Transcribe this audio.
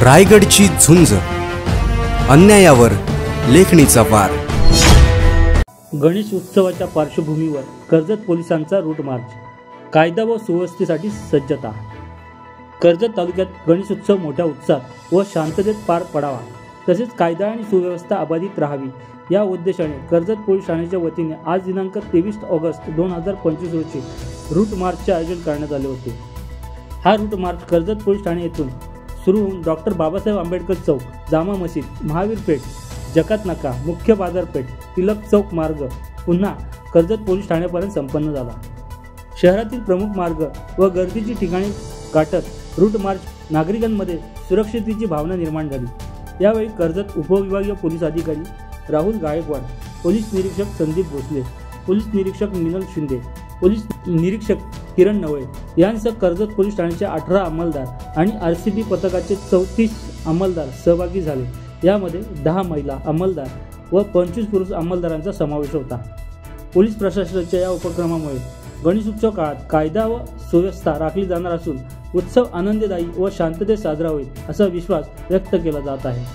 रायगडची झुंज, अन्यायावर लेखणीचा वार। गणेश उत्सवाच्या पार्श्वभूमीवर कर्जत पोलिसांचा रूट मार्च, कायदा व सुव्यवस्थेसाठी सज्जता। कर्जत तालुक्यात गणेश उत्सव मोठ्या उत्साहात व शांततेत पार पडावा, तसेच कायदा आणि सुव्यवस्था अबाधित राहावी या उद्देशाने कर्जत पोलीस ठाण्याच्या वतीने आज दिनांक 23 ऑगस्ट 2025 रोजी रूट मार्चचे आयोजन करण्यात आले होते। हा रूट मार्च कर्जत पोलीस ठाणे येथून सुरू होऊन डॉक्टर बाबासाहेब आंबेडकर चौक, जामा मशीद, महावीर पेठ, जकात नाका, मुख्य बाजारपेठ, तिलक चौक मार्ग पुन्हा कर्जत पोलीस ठाण्यापर्यंत संपन्न झाला। शहरातील प्रमुख मार्ग व गर्दीची ठिकाणे गाठत रूट मार्च नागरिकांमध्ये सुरक्षिततेची भावना निर्माण झाली। यावेळी कर्जत उपविभागीय पोलीस अधिकारी राहुल गायकवाड, पोलीस निरीक्षक संदीप भोसले, पोलीस निरीक्षक मिनल शिंदे, पोलीस निरीक्षक किरण नवळे यांसह कर्जत पोलीस ठाण्याचे 18 अंमलदार आणि RCP पथकाचे 34 अंमलदार सहभागी झाले। यामध्ये 10 महिला अंमलदार व 25 पुरुष अंमलदारांचा समावेश होता। पोलीस प्रशासनाच्या या उपक्रमामुळे गणेश उत्सव काळात कायदा व सुव्यवस्था राखली जाणार असून उत्सव आनंददायी व शांततेत साजरा होईल असा विश्वास व्यक्त केला जात आहे।